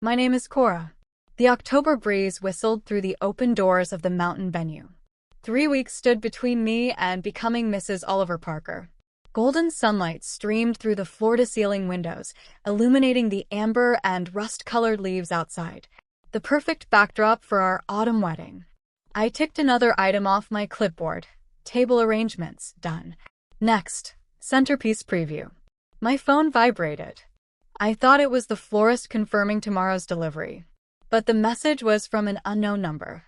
My name is Cora. The October breeze whistled through the open doors of the mountain venue. 3 weeks stood between me and becoming Mrs. Oliver Parker. Golden sunlight streamed through the floor-to-ceiling windows, illuminating the amber and rust-colored leaves outside. The perfect backdrop for our autumn wedding. I ticked another item off my clipboard. Table arrangements, done. Next, centerpiece preview. My phone vibrated. I thought it was the florist confirming tomorrow's delivery. But the message was from an unknown number.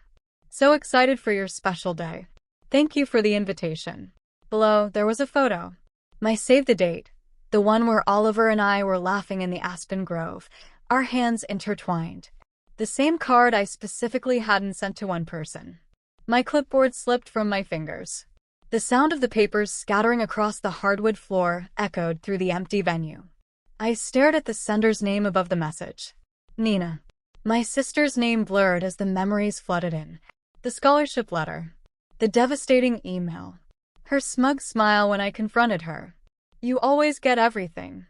So excited for your special day. Thank you for the invitation. Below, there was a photo. My save the date. The one where Oliver and I were laughing in the aspen grove, our hands intertwined. The same card I specifically hadn't sent to one person. My clipboard slipped from my fingers. The sound of the papers scattering across the hardwood floor echoed through the empty venue. I stared at the sender's name above the message. Nina. My sister's name blurred as the memories flooded in. The scholarship letter. The devastating email. Her smug smile when I confronted her. You always get everything.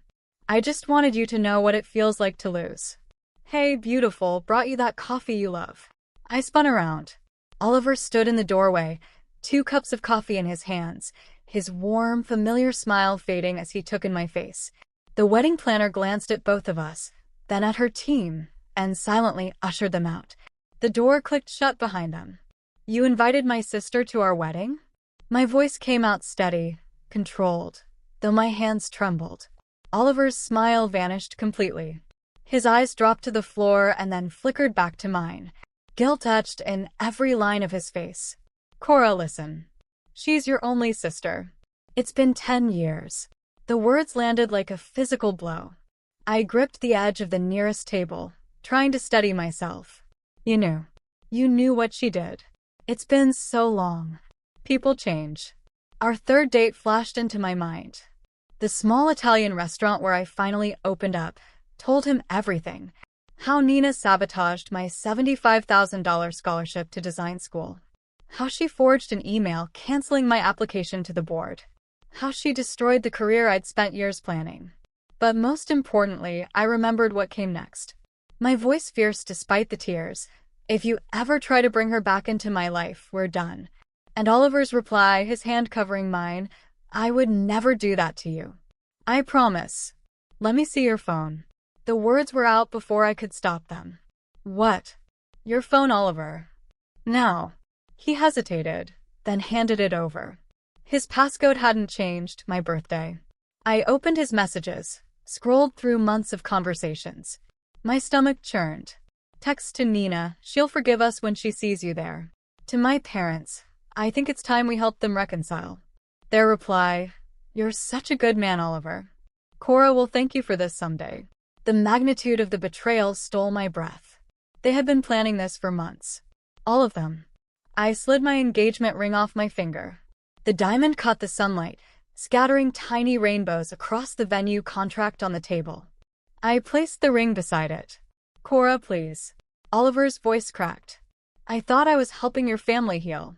I just wanted you to know what it feels like to lose. Hey, beautiful, brought you that coffee you love. I spun around. Oliver stood in the doorway, 2 cups of coffee in his hands, his warm, familiar smile fading as he took in my face. The wedding planner glanced at both of us, then at her team, and silently ushered them out. The door clicked shut behind them. You invited my sister to our wedding? My voice came out steady, controlled, though my hands trembled. Oliver's smile vanished completely. His eyes dropped to the floor and then flickered back to mine, guilt etched in every line of his face. Cora, listen. She's your only sister. It's been 10 years. The words landed like a physical blow. I gripped the edge of the nearest table, trying to steady myself. You knew. You knew what she did. It's been so long. People change. Our third date flashed into my mind. The small Italian restaurant where I finally opened up, told him everything. How Nina sabotaged my $75,000 scholarship to design school. How she forged an email canceling my application to the board. How she destroyed the career I'd spent years planning. But most importantly, I remembered what came next. My voice fierce despite the tears. If you ever try to bring her back into my life, we're done. And Oliver's reply, his hand covering mine, I would never do that to you. I promise. Let me see your phone. The words were out before I could stop them. What? Your phone, Oliver. Now. He hesitated, then handed it over. His passcode hadn't changed, my birthday. I opened his messages, scrolled through months of conversations. My stomach churned. Text to Nina, she'll forgive us when she sees you there. To my parents, I think it's time we help them reconcile. Their reply, you're such a good man, Oliver. Cora will thank you for this someday. The magnitude of the betrayal stole my breath. They had been planning this for months. All of them. I slid my engagement ring off my finger. The diamond caught the sunlight, scattering tiny rainbows across the venue contract on the table. I placed the ring beside it. Cora, please. Oliver's voice cracked. I thought I was helping your family heal.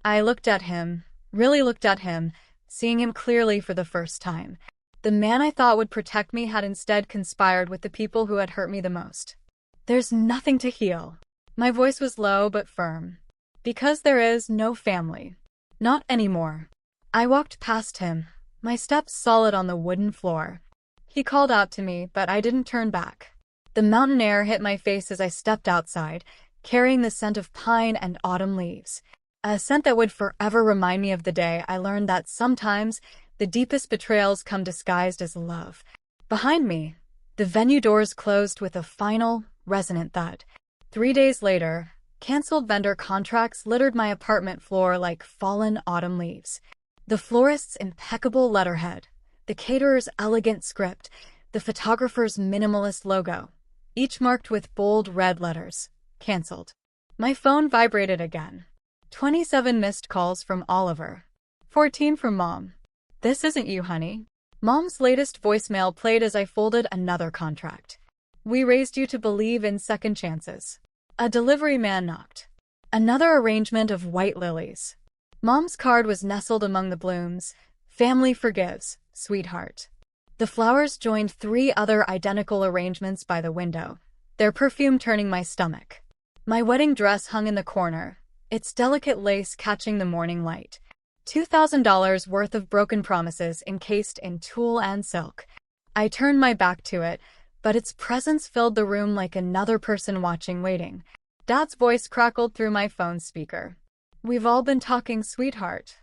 I looked at him, really looked at him, seeing him clearly for the first time. The man I thought would protect me had instead conspired with the people who had hurt me the most. There's nothing to heal. My voice was low but firm. Because there is no family. Not anymore. I walked past him, my steps solid on the wooden floor. He called out to me, but I didn't turn back. The mountain air hit my face as I stepped outside, carrying the scent of pine and autumn leaves. A scent that would forever remind me of the day I learned that sometimes the deepest betrayals come disguised as love. Behind me, the venue doors closed with a final, resonant thud. 3 days later, canceled vendor contracts littered my apartment floor like fallen autumn leaves. The florist's impeccable letterhead, the caterer's elegant script, the photographer's minimalist logo, each marked with bold red letters. Canceled. My phone vibrated again. 27 missed calls from Oliver. 14 from Mom. This isn't you, honey. Mom's latest voicemail played as I folded another contract. We raised you to believe in second chances. A delivery man knocked. Another arrangement of white lilies. Mom's card was nestled among the blooms. Family forgives, sweetheart. The flowers joined 3 other identical arrangements by the window. their perfume turning my stomach. My wedding dress hung in the corner, its delicate lace catching the morning light. $2,000 worth of broken promises encased in tulle and silk. I turned my back to it, but its presence filled the room like another person watching waiting. Dad's voice crackled through my phone speaker. "We've all been talking, sweetheart.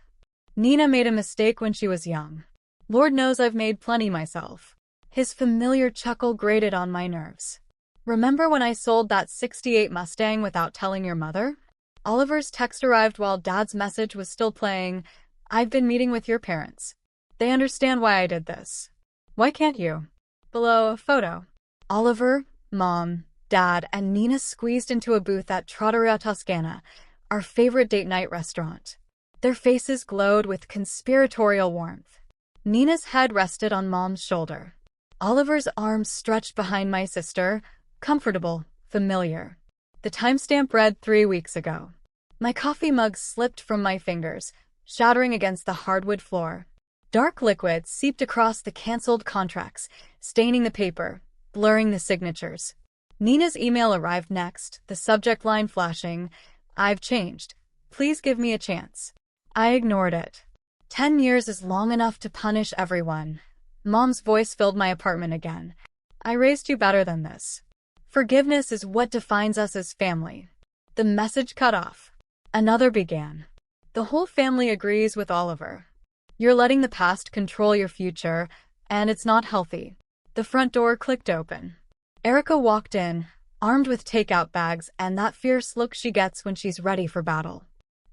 Nina made a mistake when she was young. Lord knows I've made plenty myself." His familiar chuckle grated on my nerves. "Remember when I sold that '68 Mustang without telling your mother?" Oliver's text arrived while Dad's message was still playing. "I've been meeting with your parents. They understand why I did this. Why can't you?" Below, a photo. Oliver, Mom, Dad, and Nina squeezed into a booth at Trattoria Toscana, our favorite date night restaurant. Their faces glowed with conspiratorial warmth. Nina's head rested on Mom's shoulder. Oliver's arms stretched behind my sister, comfortable, familiar. The timestamp read 3 weeks ago. My coffee mug slipped from my fingers, shattering against the hardwood floor. Dark liquid seeped across the canceled contracts, staining the paper, blurring the signatures. Nina's email arrived next, the subject line flashing, "I've changed. Please give me a chance." I ignored it. 10 years is long enough to punish everyone. Mom's voice filled my apartment again. "I raised you better than this. Forgiveness is what defines us as family." The message cut off. Another began. "The whole family agrees with Oliver. You're letting the past control your future, and it's not healthy." The front door clicked open. Erica walked in, armed with takeout bags and that fierce look she gets when she's ready for battle.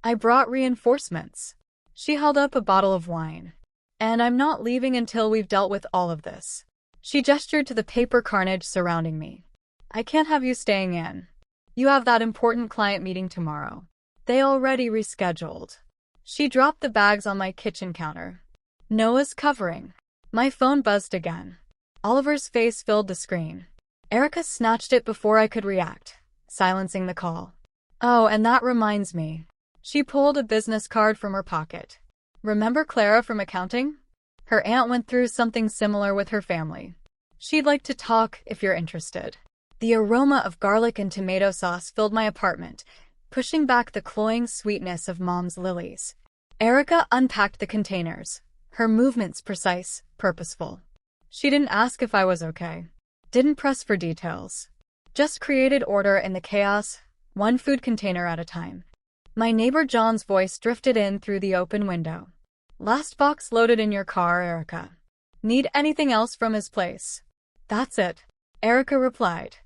"I brought reinforcements." She held up a bottle of wine. "And I'm not leaving until we've dealt with all of this." She gestured to the paper carnage surrounding me. "I can't have you staying in. You have that important client meeting tomorrow. They already rescheduled." She dropped the bags on my kitchen counter. "Noah's covering." My phone buzzed again. Oliver's face filled the screen. Erica snatched it before I could react, silencing the call. "Oh, and that reminds me." She pulled a business card from her pocket. "Remember Clara from accounting? Her aunt went through something similar with her family. She'd like to talk if you're interested." The aroma of garlic and tomato sauce filled my apartment, pushing back the cloying sweetness of Mom's lilies. Erica unpacked the containers, her movements precise, purposeful. She didn't ask if I was okay. Didn't press for details. Just created order in the chaos, one food container at a time. My neighbor John's voice drifted in through the open window. "Last box loaded in your car, Erica. Need anything else from his place?" "That's it," Erica replied.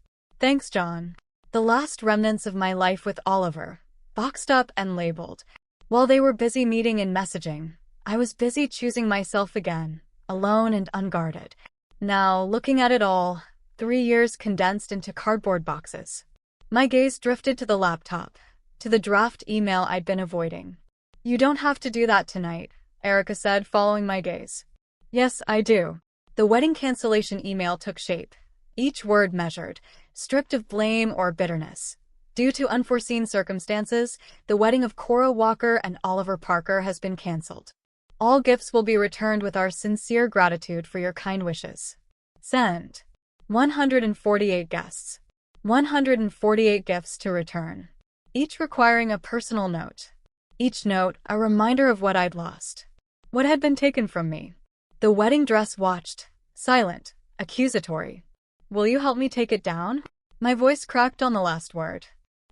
"Thanks, John." The last remnants of my life with Oliver, boxed up and labeled. While they were busy meeting and messaging, I was busy choosing myself again, alone and unguarded. Now, looking at it all, 3 years condensed into cardboard boxes. My gaze drifted to the laptop, to the draft email I'd been avoiding. "You don't have to do that tonight," Erica said, following my gaze. "Yes, I do." The wedding cancellation email took shape, each word measured, stripped of blame or bitterness. "Due to unforeseen circumstances, the wedding of Cora Walker and Oliver Parker has been canceled. All gifts will be returned with our sincere gratitude for your kind wishes. Send." 148 guests. 148 gifts to return. Each requiring a personal note. Each note, a reminder of what I'd lost. What had been taken from me. The wedding dress watched, silent, accusatory. "Will you help me take it down?" My voice cracked on the last word.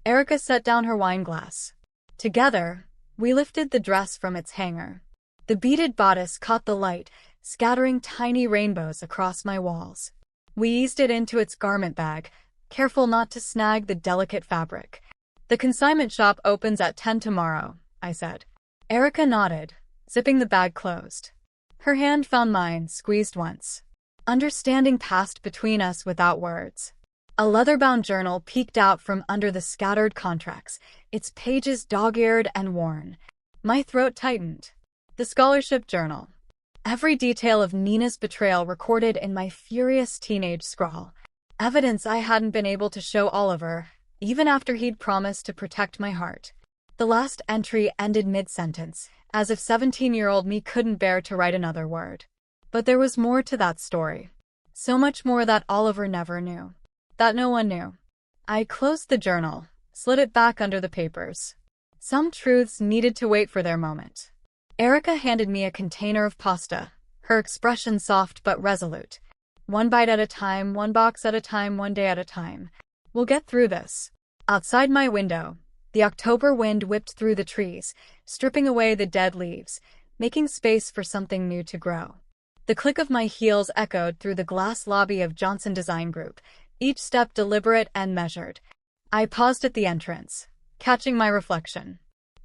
Erica set down her wine glass. Together, we lifted the dress from its hanger. The beaded bodice caught the light, scattering tiny rainbows across my walls. We eased it into its garment bag, careful not to snag the delicate fabric. "The consignment shop opens at 10 tomorrow," I said. Erica nodded, zipping the bag closed. Her hand found mine, squeezed once. Understanding passed between us without words. A leather-bound journal peeked out from under the scattered contracts, its pages dog-eared and worn. My throat tightened. The scholarship journal. Every detail of Nina's betrayal recorded in my furious teenage scrawl. Evidence I hadn't been able to show Oliver, even after he'd promised to protect my heart. The last entry ended mid-sentence, as if 17-year-old me couldn't bear to write another word. But there was more to that story. So much more that Oliver never knew. that no one knew. I closed the journal, slid it back under the papers. Some truths needed to wait for their moment. Erica handed me a container of pasta, her expression soft but resolute. One bite at a time, one box at a time, one day at a time. We'll get through this. Outside my window, the October wind whipped through the trees, stripping away the dead leaves, making space for something new to grow. The click of my heels echoed through the glass lobby of Johnson Design Group, each step deliberate and measured. I paused at the entrance, catching my reflection.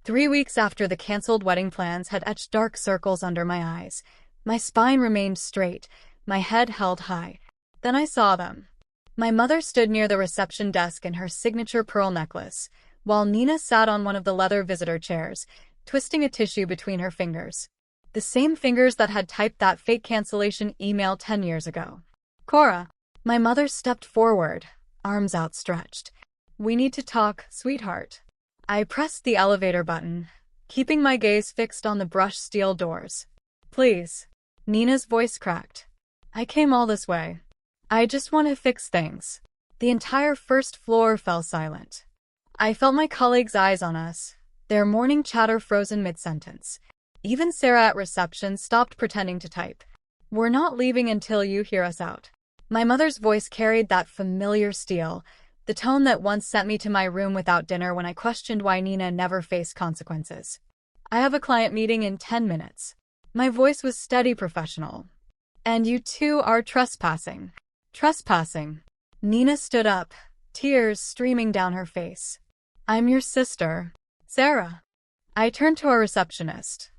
3 weeks after the canceled wedding plans had etched dark circles under my eyes, my spine remained straight, my head held high. Then I saw them. My mother stood near the reception desk in her signature pearl necklace, while Nina sat on one of the leather visitor chairs, twisting a tissue between her fingers. The same fingers that had typed that fake cancellation email 10 years ago. Cora. My mother stepped forward, arms outstretched. We need to talk, sweetheart. I pressed the elevator button, keeping my gaze fixed on the brushed steel doors. Please. Nina's voice cracked. I came all this way. I just want to fix things. The entire first floor fell silent. I felt my colleagues' eyes on us, their morning chatter frozen mid-sentence. Even Sarah at reception stopped pretending to type. We're not leaving until you hear us out. My mother's voice carried that familiar steel, the tone that once sent me to my room without dinner when I questioned why Nina never faced consequences. I have a client meeting in 10 minutes. My voice was steady, professional. And you two are trespassing. Trespassing. Nina stood up, tears streaming down her face. I'm your sister, Sarah. I turned to our receptionist.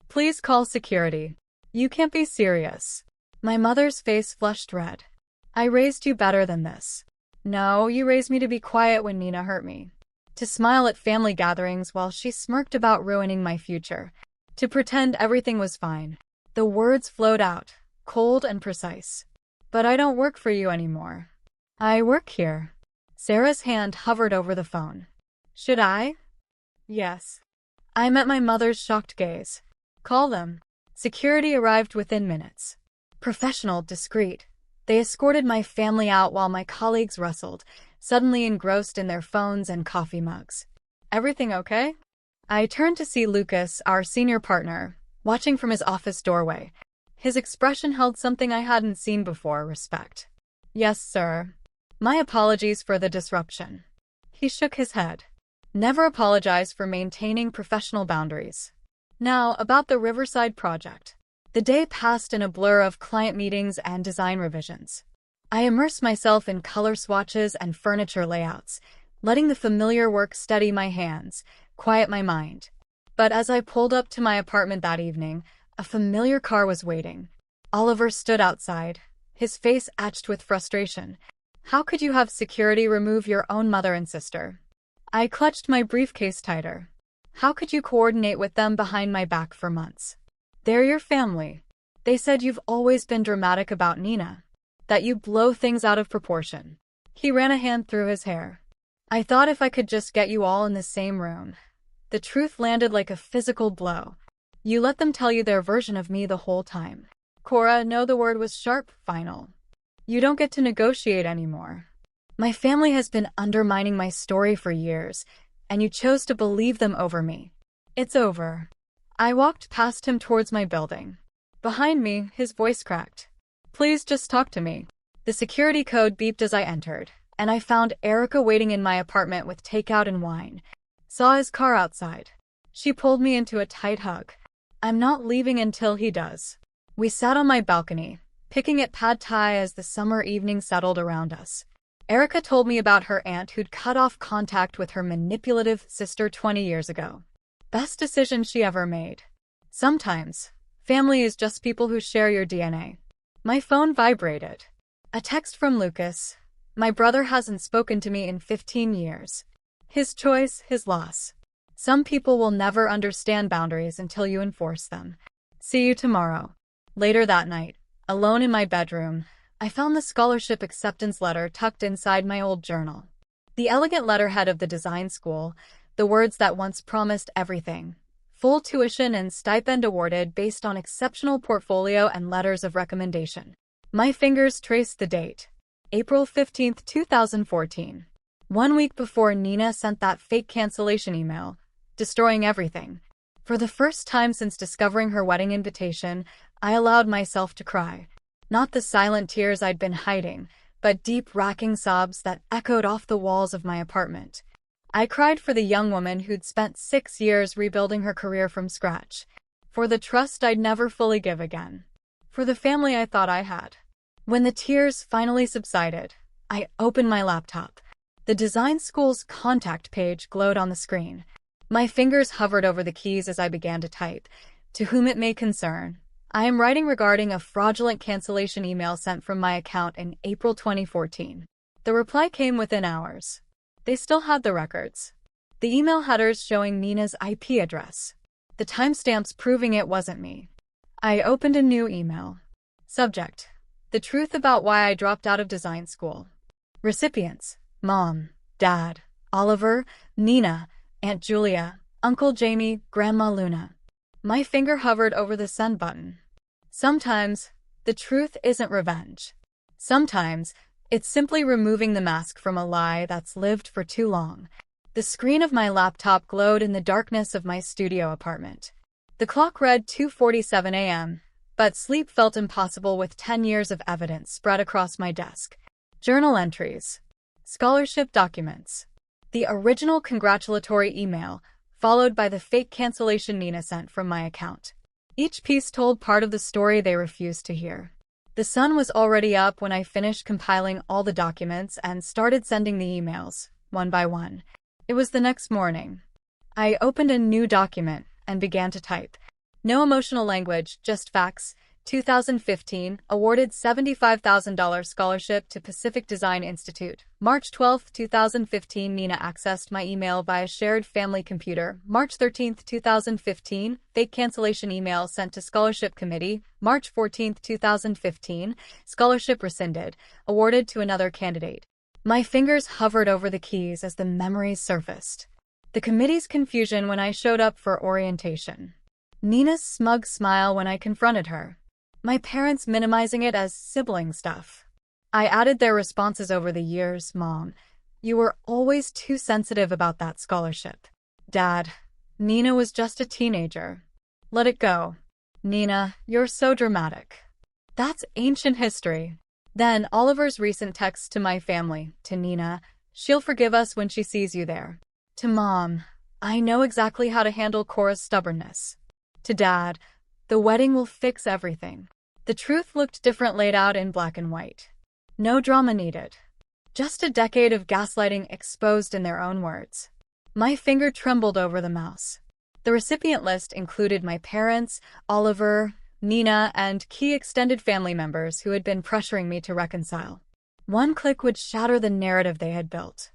Please call security. You can't be serious. My mother's face flushed red. I raised you better than this. No, you raised me to be quiet when Nina hurt me. To smile at family gatherings while she smirked about ruining my future. To pretend everything was fine. The words flowed out, cold and precise. But I don't work for you anymore. I work here. Sarah's hand hovered over the phone. Should I? Yes. I met my mother's shocked gaze. Call them. Security arrived within minutes. Professional, discreet. They escorted my family out while my colleagues rustled, suddenly engrossed in their phones and coffee mugs. Everything okay? I turned to see Lucas, our senior partner, watching from his office doorway. His expression held something I hadn't seen before, respect. Yes, sir. My apologies for the disruption. He shook his head. Never apologize for maintaining professional boundaries. Now, about the Riverside project. The day passed in a blur of client meetings and design revisions. I immersed myself in color swatches and furniture layouts, letting the familiar work steady my hands, quiet my mind. But as I pulled up to my apartment that evening, a familiar car was waiting. Oliver stood outside, his face etched with frustration. How could you have security remove your own mother and sister? I clutched my briefcase tighter. How could you coordinate with them behind my back for months? They're your family. They said you've always been dramatic about Nina, that you blow things out of proportion. He ran a hand through his hair. I thought if I could just get you all in the same room. The truth landed like a physical blow. You let them tell you their version of me the whole time. Cora, no, the word was sharp, final. You don't get to negotiate anymore. My family has been undermining my story for years, and you chose to believe them over me. It's over. I walked past him towards my building. Behind me, his voice cracked. Please just talk to me. The security code beeped as I entered, and I found Erica waiting in my apartment with takeout and wine. Saw his car outside. She pulled me into a tight hug. I'm not leaving until he does. We sat on my balcony, picking at pad thai as the summer evening settled around us. Erica told me about her aunt who'd cut off contact with her manipulative sister 20 years ago. Best decision she ever made. Sometimes, family is just people who share your DNA. My phone vibrated. A text from Lucas. My brother hasn't spoken to me in 15 years. His choice, his loss. Some people will never understand boundaries until you enforce them. See you tomorrow. Later that night, alone in my bedroom, I found the scholarship acceptance letter tucked inside my old journal. The elegant letterhead of the design school, the words that once promised everything. Full tuition and stipend awarded based on exceptional portfolio and letters of recommendation. My fingers traced the date. April 15, 2014. 1 week before Nina sent that fake cancellation email, destroying everything. For the first time since discovering her wedding invitation, I allowed myself to cry. Not the silent tears I'd been hiding, but deep, racking sobs that echoed off the walls of my apartment. I cried for the young woman who'd spent 6 years rebuilding her career from scratch. For the trust I'd never fully give again. For the family I thought I had. When the tears finally subsided, I opened my laptop. The design school's contact page glowed on the screen. My fingers hovered over the keys as I began to type. To whom it may concern, I am writing regarding a fraudulent cancellation email sent from my account in April 2014. The reply came within hours. They still had the records. The email headers showing Nina's IP address. The timestamps proving it wasn't me. I opened a new email. Subject: the truth about why I dropped out of design school. Recipients: Mom, Dad, Oliver, Nina, Aunt Julia, Uncle Jamie, Grandma Luna. My finger hovered over the send button. Sometimes, the truth isn't revenge. Sometimes, it's simply removing the mask from a lie that's lived for too long. The screen of my laptop glowed in the darkness of my studio apartment. The clock read 2:47 a.m., but sleep felt impossible with 10 years of evidence spread across my desk. Journal entries. Scholarship documents. The original congratulatory email, followed by the fake cancellation Nina sent from my account. Each piece told part of the story they refused to hear. The sun was already up when I finished compiling all the documents and started sending the emails, one by one. It was the next morning. I opened a new document and began to type. No emotional language, just facts. 2015, awarded $75,000 scholarship to Pacific Design Institute. March 12, 2015, Nina accessed my email via shared family computer. March 13, 2015, fake cancellation email sent to scholarship committee. March 14, 2015, scholarship rescinded, awarded to another candidate. My fingers hovered over the keys as the memories surfaced. The committee's confusion when I showed up for orientation. Nina's smug smile when I confronted her. My parents minimizing it as sibling stuff. I added their responses over the years. Mom, you were always too sensitive about that scholarship. Dad, Nina was just a teenager. Let it go. Nina, you're so dramatic. That's ancient history. Then Oliver's recent text to my family, to Nina, she'll forgive us when she sees you there. To Mom, I know exactly how to handle Cora's stubbornness. To Dad, the wedding will fix everything. The truth looked different laid out in black and white. No drama needed. Just a decade of gaslighting exposed in their own words. My finger trembled over the mouse. The recipient list included my parents, Oliver, Nina, and key extended family members who had been pressuring me to reconcile. One click would shatter the narrative they had built.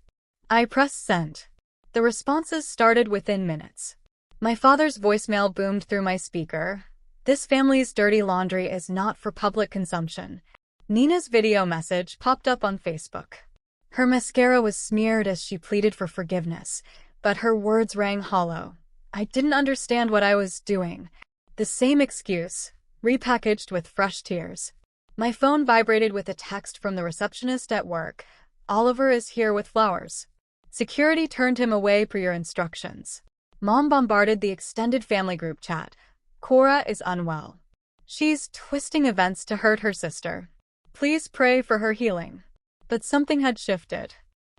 I pressed send. The responses started within minutes. My father's voicemail boomed through my speaker. This family's dirty laundry is not for public consumption. Nina's video message popped up on Facebook. Her mascara was smeared as she pleaded for forgiveness, but her words rang hollow. I didn't understand what I was doing. The same excuse, repackaged with fresh tears. My phone vibrated with a text from the receptionist at work. Oliver is here with flowers. Security turned him away per your instructions. Mom bombarded the extended family group chat. Cora is unwell. She's twisting events to hurt her sister. Please pray for her healing. But something had shifted.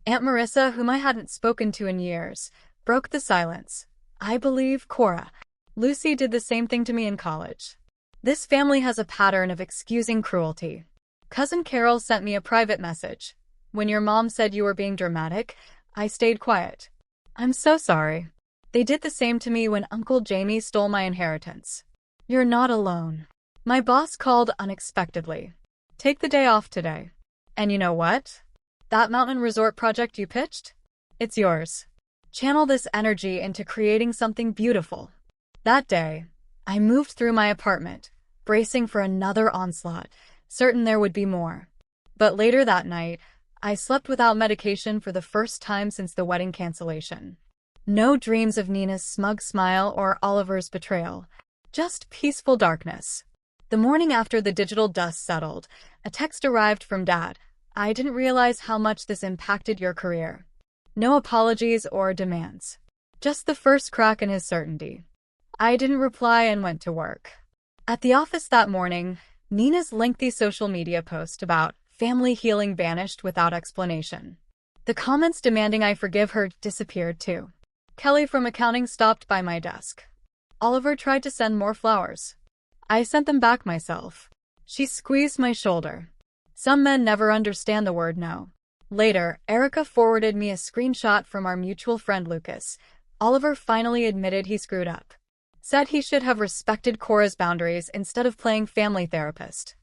Aunt Marissa, whom I hadn't spoken to in years, broke the silence. I believe Cora. Lucy did the same thing to me in college. This family has a pattern of excusing cruelty. Cousin Carol sent me a private message. When your mom said you were being dramatic, I stayed quiet. I'm so sorry. They did the same to me when Uncle Jamie stole my inheritance. You're not alone. My boss called unexpectedly. Take the day off today. And you know what? That mountain resort project you pitched? It's yours. Channel this energy into creating something beautiful. That day, I moved through my apartment, bracing for another onslaught, certain there would be more. But later that night, I slept without medication for the first time since the wedding cancellation. No dreams of Nina's smug smile or Oliver's betrayal. Just peaceful darkness. The morning after the digital dust settled, a text arrived from Dad. I didn't realize how much this impacted your career. No apologies or demands. Just the first crack in his certainty. I didn't reply and went to work. At the office that morning, Nina's lengthy social media post about family healing vanished without explanation. The comments demanding I forgive her disappeared too. Kelly from accounting stopped by my desk. Oliver tried to send more flowers. I sent them back myself. She squeezed my shoulder. Some men never understand the word no. Later, Erica forwarded me a screenshot from our mutual friend Lucas. Oliver finally admitted he screwed up. Said he should have respected Cora's boundaries instead of playing family therapist.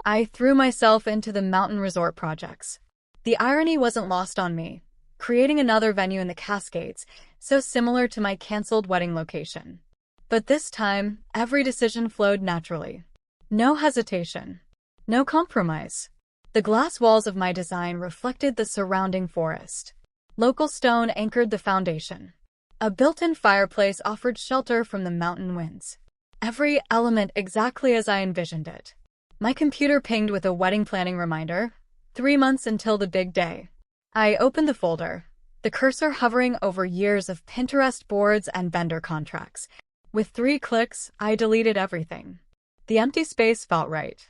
I threw myself into the mountain resort projects. The irony wasn't lost on me. Creating another venue in the Cascades, so similar to my cancelled wedding location. But this time, every decision flowed naturally. No hesitation. No compromise. The glass walls of my design reflected the surrounding forest. Local stone anchored the foundation. A built-in fireplace offered shelter from the mountain winds. Every element exactly as I envisioned it. My computer pinged with a wedding planning reminder. 3 months until the big day. I opened the folder, the cursor hovering over years of Pinterest boards and vendor contracts. With 3 clicks, I deleted everything. The empty space felt right.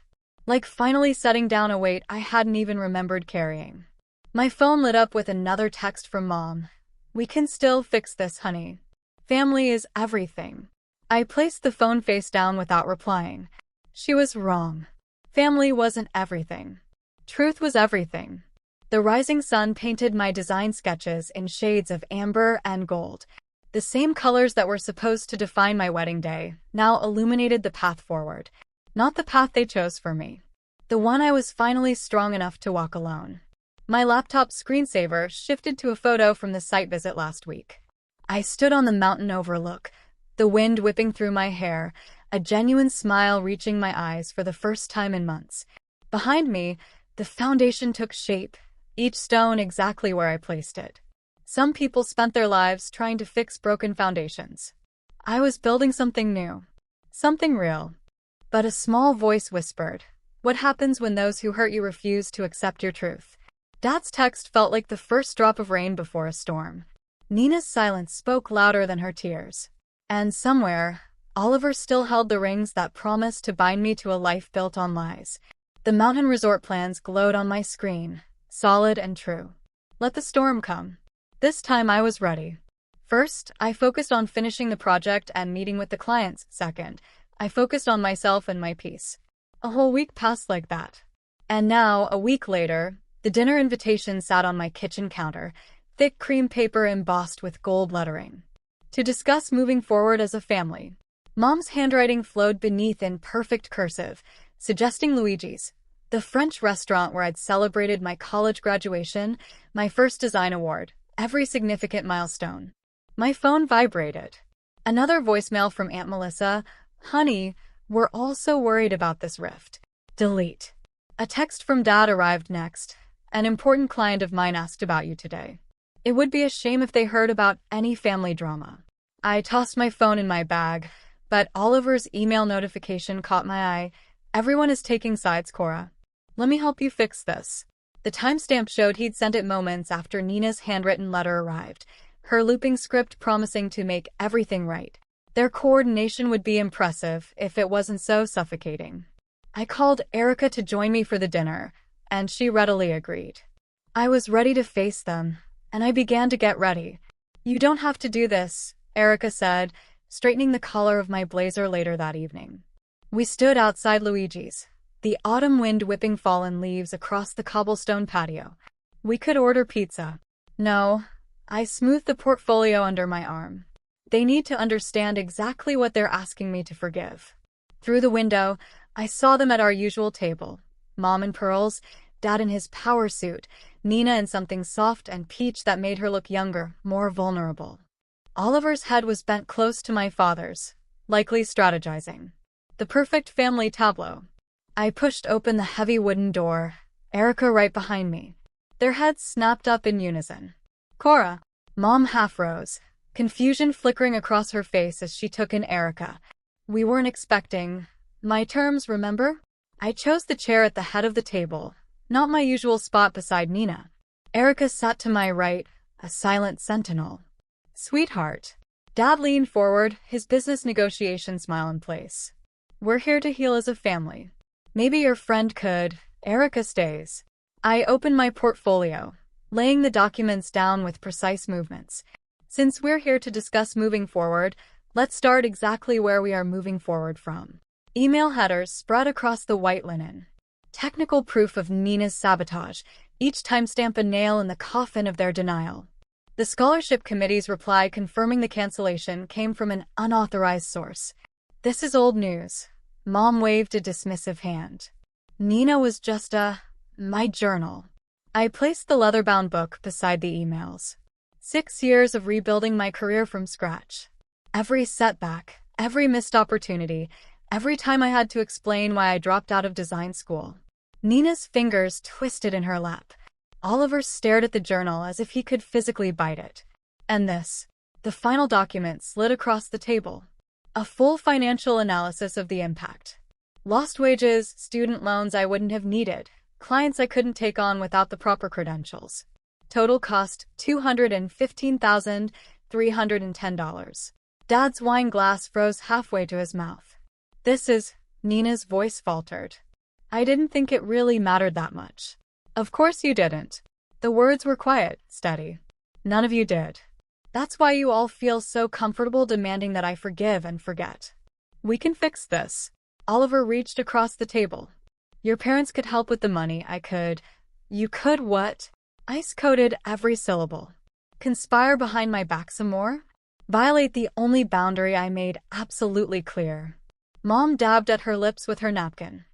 Like finally setting down a weight I hadn't even remembered carrying. My phone lit up with another text from Mom. We can still fix this, honey. Family is everything. I placed the phone face down without replying. She was wrong. Family wasn't everything. Truth was everything. The rising sun painted my design sketches in shades of amber and gold. The same colors that were supposed to define my wedding day now illuminated the path forward. Not the path they chose for me. The one I was finally strong enough to walk alone. My laptop screensaver shifted to a photo from the site visit last week. I stood on the mountain overlook, the wind whipping through my hair, a genuine smile reaching my eyes for the first time in months. Behind me, the foundation took shape, each stone exactly where I placed it. Some people spent their lives trying to fix broken foundations. I was building something new. Something real. But a small voice whispered, "What happens when those who hurt you refuse to accept your truth?" Dad's text felt like the first drop of rain before a storm. Nina's silence spoke louder than her tears. And somewhere, Oliver still held the rings that promised to bind me to a life built on lies. The mountain resort plans glowed on my screen, solid and true. Let the storm come. This time I was ready. First, I focused on finishing the project and meeting with the clients. Second, I focused on myself and my peace. A whole week passed like that. And now, a week later, the dinner invitation sat on my kitchen counter, thick cream paper embossed with gold lettering. To discuss moving forward as a family. Mom's handwriting flowed beneath in perfect cursive, suggesting Luigi's, the French restaurant where I'd celebrated my college graduation, my first design award, every significant milestone. My phone vibrated. Another voicemail from Aunt Melissa. "Honey, we're all so worried about this rift." Delete. A text from Dad arrived next. "An important client of mine asked about you today. It would be a shame if they heard about any family drama." I tossed my phone in my bag, but Oliver's email notification caught my eye. "Everyone is taking sides, Cora. Let me help you fix this." The timestamp showed he'd sent it moments after Nina's handwritten letter arrived, her looping script promising to make everything right. Their coordination would be impressive if it wasn't so suffocating. I called Erica to join me for the dinner, and she readily agreed. I was ready to face them, and I began to get ready. "You don't have to do this," Erica said, straightening the collar of my blazer later that evening. We stood outside Luigi's, the autumn wind whipping fallen leaves across the cobblestone patio. "We could order pizza." "No." I smoothed the portfolio under my arm. "They need to understand exactly what they're asking me to forgive." Through the window, I saw them at our usual table. Mom in pearls, Dad in his power suit, Nina in something soft and peach that made her look younger, more vulnerable. Oliver's head was bent close to my father's, likely strategizing. The perfect family tableau. I pushed open the heavy wooden door, Erica right behind me. Their heads snapped up in unison. "Cora." Mom half rose, confusion flickering across her face as she took in Erica. "We weren't expecting my terms, remember?" I chose the chair at the head of the table, not my usual spot beside Nina. Erica sat to my right, a silent sentinel. Sweetheart. Dad leaned forward, his business negotiation smile in place. We're here to heal as a family. Maybe your friend could. Erica stays. I opened my portfolio, laying the documents down with precise movements. Since we're here to discuss moving forward, let's start exactly where we are moving forward from. Email headers spread across the white linen. Technical proof of Nina's sabotage, each timestamp a nail in the coffin of their denial. The scholarship committee's reply confirming the cancellation came from an unauthorized source. This is old news. Mom waved a dismissive hand. Nina was just my journal. I placed the leather-bound book beside the emails. 6 years of rebuilding my career from scratch. Every setback, every missed opportunity, every time I had to explain why I dropped out of design school. Nina's fingers twisted in her lap. Oliver stared at the journal as if he could physically bite it. And this, the final document slid across the table. A full financial analysis of the impact. Lost wages, student loans I wouldn't have needed, clients I couldn't take on without the proper credentials. Total cost $215,310. Dad's wine glass froze halfway to his mouth. This is, Nina's voice faltered. I didn't think it really mattered that much. Of course you didn't. The words were quiet, steady. None of you did. That's why you all feel so comfortable demanding that I forgive and forget. We can fix this. Oliver reached across the table. Your parents could help with the money, I could. You could what? Ice-coated every syllable. Conspire behind my back some more? Violate the only boundary I made absolutely clear. Mom dabbed at her lips with her napkin.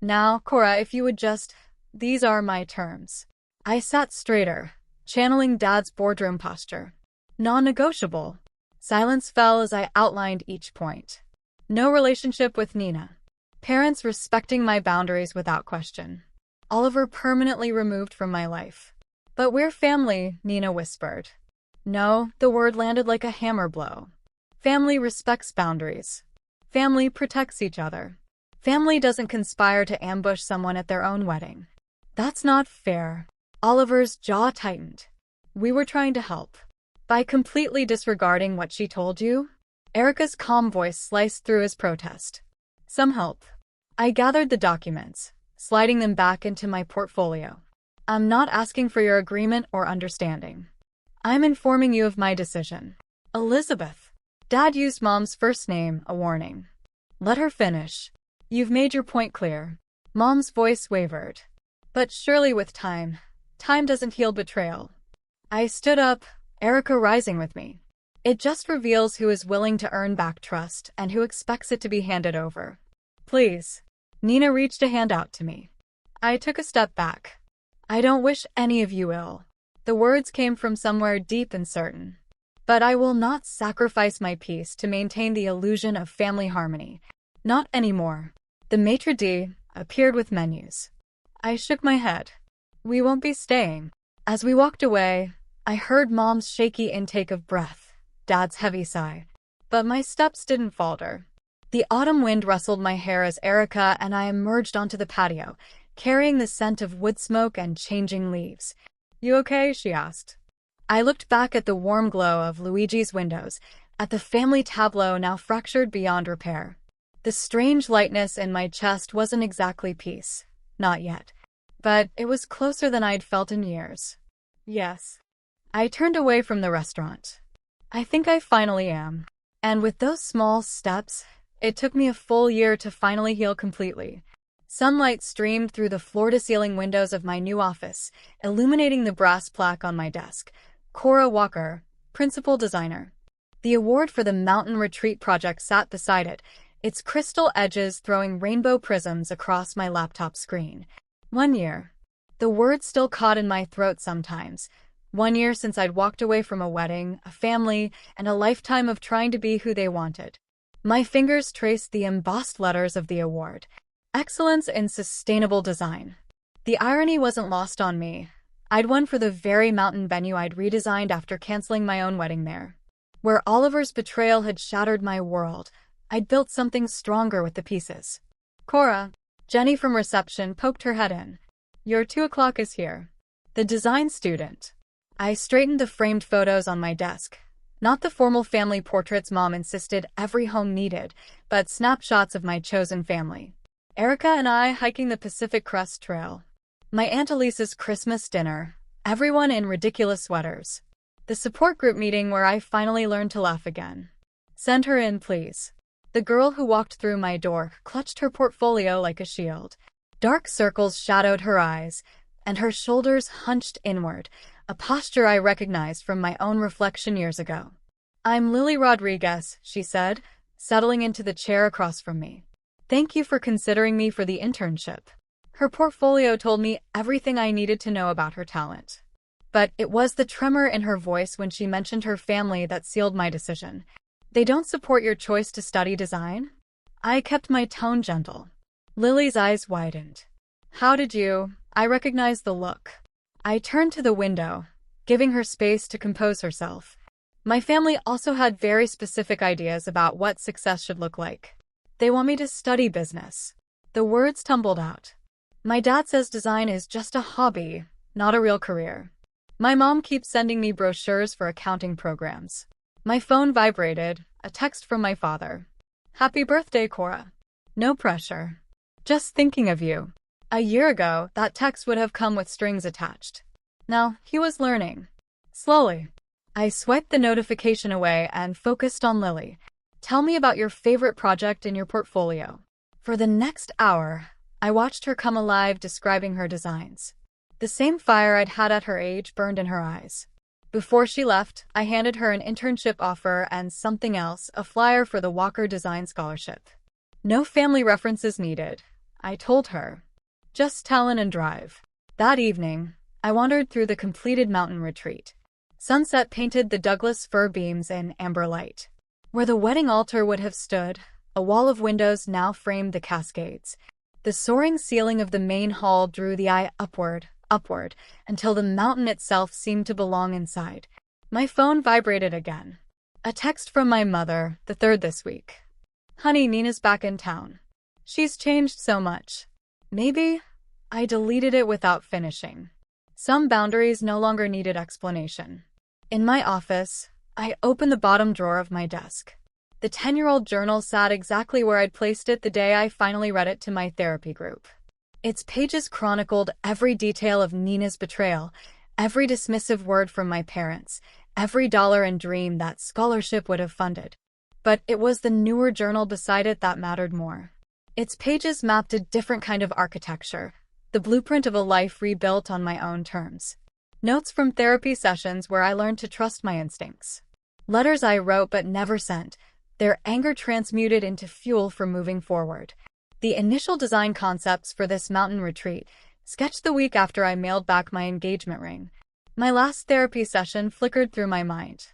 Now, Cora, if you would just... These are my terms. I sat straighter, channeling Dad's boardroom posture. Non-negotiable. Silence fell as I outlined each point. No relationship with Nina. Parents respecting my boundaries without question. Oliver permanently removed from my life. But we're family, Nina whispered. No, the word landed like a hammer blow. Family respects boundaries. Family protects each other. Family doesn't conspire to ambush someone at their own wedding. That's not fair. Oliver's jaw tightened. We were trying to help. By completely disregarding what she told you? Erica's calm voice sliced through his protest. Some help. I gathered the documents, sliding them back into my portfolio. I'm not asking for your agreement or understanding. I'm informing you of my decision. Elizabeth. Dad used Mom's first name, a warning. Let her finish. You've made your point clear. Mom's voice wavered. But surely with time doesn't heal betrayal. I stood up, Erica rising with me. It just reveals who is willing to earn back trust and who expects it to be handed over. Please. Nina reached a hand out to me. I took a step back. I don't wish any of you ill. The words came from somewhere deep and certain. But I will not sacrifice my peace to maintain the illusion of family harmony. Not anymore. The maitre d' appeared with menus. I shook my head. We won't be staying. As we walked away, I heard Mom's shaky intake of breath, Dad's heavy sigh. But my steps didn't falter. The autumn wind rustled my hair as Erica and I emerged onto the patio, carrying the scent of wood smoke and changing leaves. You okay? She asked. I looked back at the warm glow of Luigi's windows, at the family tableau now fractured beyond repair. The strange lightness in my chest wasn't exactly peace. Not yet. But it was closer than I'd felt in years. Yes. I turned away from the restaurant. I think I finally am. And with those small steps, it took me a full year to finally heal completely. Sunlight streamed through the floor-to-ceiling windows of my new office, illuminating the brass plaque on my desk. Cora Walker, Principal Designer. The award for the Mountain Retreat project sat beside it, its crystal edges throwing rainbow prisms across my laptop screen. 1 year. The words still caught in my throat sometimes. 1 year since I'd walked away from a wedding, a family, and a lifetime of trying to be who they wanted. My fingers traced the embossed letters of the award. Excellence in Sustainable Design. The irony wasn't lost on me. I'd won for the very mountain venue I'd redesigned after canceling my own wedding there. Where Oliver's betrayal had shattered my world, I'd built something stronger with the pieces. Cora, Jenny from reception, poked her head in. Your 2 o'clock is here. The design student. I straightened the framed photos on my desk. Not the formal family portraits Mom insisted every home needed, but snapshots of my chosen family. Erica and I hiking the Pacific Crest Trail. My Aunt Elisa's Christmas dinner. Everyone in ridiculous sweaters. The support group meeting where I finally learned to laugh again. Send her in, please. The girl who walked through my door clutched her portfolio like a shield. Dark circles shadowed her eyes, and her shoulders hunched inward, a posture I recognized from my own reflection years ago. I'm Lily Rodriguez, she said, settling into the chair across from me. Thank you for considering me for the internship. Her portfolio told me everything I needed to know about her talent. But it was the tremor in her voice when she mentioned her family that sealed my decision. They don't support your choice to study design? I kept my tone gentle. Lily's eyes widened. How did you? I recognized the look. I turned to the window, giving her space to compose herself. My family also had very specific ideas about what success should look like. They want me to study business. The words tumbled out. My dad says design is just a hobby, not a real career. My mom keeps sending me brochures for accounting programs. My phone vibrated, a text from my father. Happy birthday, Cora. No pressure. Just thinking of you. A year ago, that text would have come with strings attached. Now, he was learning. Slowly. I swiped the notification away and focused on Lily. Tell me about your favorite project in your portfolio. For the next hour, I watched her come alive describing her designs. The same fire I'd had at her age burned in her eyes. Before she left, I handed her an internship offer and something else, a flyer for the Walker Design Scholarship. No family references needed, I told her. Just talent and drive. That evening, I wandered through the completed mountain retreat. Sunset painted the Douglas fir beams in amber light. Where the wedding altar would have stood, a wall of windows now framed the cascades. The soaring ceiling of the main hall drew the eye upward, until the mountain itself seemed to belong inside. My phone vibrated again. A text from my mother, the third this week. Honey, Nina's back in town. She's changed so much. Maybe I deleted it without finishing. Some boundaries no longer needed explanation. In my office, I opened the bottom drawer of my desk. The 10-year-old journal sat exactly where I'd placed it the day I finally read it to my therapy group. Its pages chronicled every detail of Nina's betrayal, every dismissive word from my parents, every dollar and dream that scholarship would have funded. But it was the newer journal beside it that mattered more. Its pages mapped a different kind of architecture, the blueprint of a life rebuilt on my own terms. Notes from therapy sessions where I learned to trust my instincts. Letters I wrote but never sent, their anger transmuted into fuel for moving forward. The initial design concepts for this mountain retreat, sketched the week after I mailed back my engagement ring. My last therapy session flickered through my mind.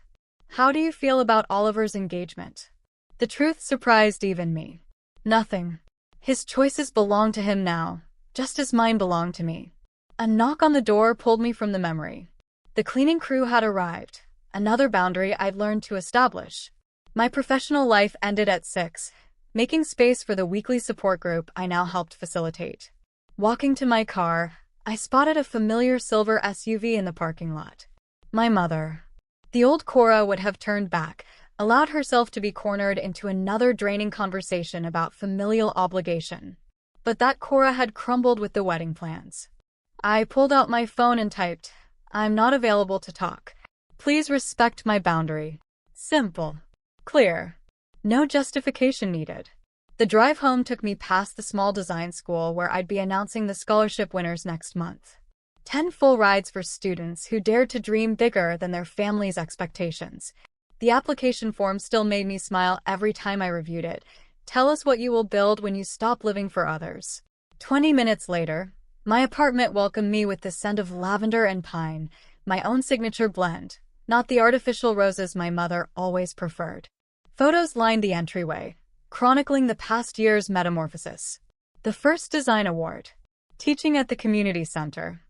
How do you feel about Oliver's engagement? The truth surprised even me. Nothing. His choices belong to him now, just as mine belong to me. A knock on the door pulled me from the memory. The cleaning crew had arrived, another boundary I'd learned to establish. My professional life ended at 6, making space for the weekly support group I now helped facilitate. Walking to my car, I spotted a familiar silver SUV in the parking lot. My mother. The old Cora would have turned back, allowed herself to be cornered into another draining conversation about familial obligation. But that Cora had crumbled with the wedding plans. I pulled out my phone and typed, "I'm not available to talk. Please respect my boundary." Simple. Clear. No justification needed. The drive home took me past the small design school where I'd be announcing the scholarship winners next month. 10 full rides for students who dared to dream bigger than their family's expectations. The application form still made me smile every time I reviewed it. Tell us what you will build when you stop living for others. 20 minutes later, my apartment welcomed me with the scent of lavender and pine, my own signature blend, not the artificial roses my mother always preferred. Photos lined the entryway, chronicling the past year's metamorphosis. The first design award. Teaching at the community center.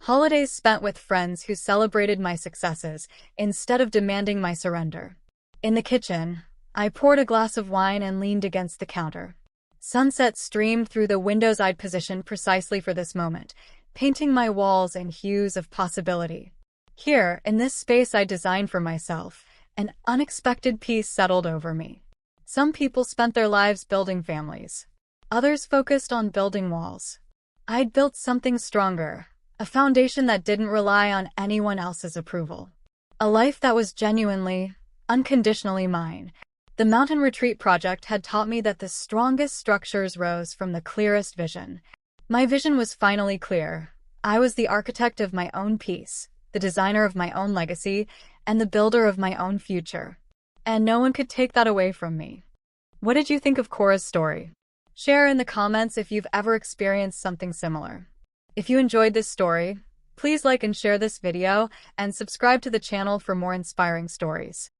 Holidays spent with friends who celebrated my successes instead of demanding my surrender. In the kitchen, I poured a glass of wine and leaned against the counter. Sunset streamed through the windows I'd positioned precisely for this moment, painting my walls in hues of possibility. Here, in this space I designed for myself, an unexpected peace settled over me. Some people spent their lives building families. Others focused on building walls. I'd built something stronger, a foundation that didn't rely on anyone else's approval. A life that was genuinely, unconditionally mine. The Mountain Retreat project had taught me that the strongest structures rose from the clearest vision. My vision was finally clear. I was the architect of my own peace, the designer of my own legacy, and the builder of my own future. And no one could take that away from me. What did you think of Cora's story? Share in the comments if you've ever experienced something similar. If you enjoyed this story, please like and share this video, and subscribe to the channel for more inspiring stories.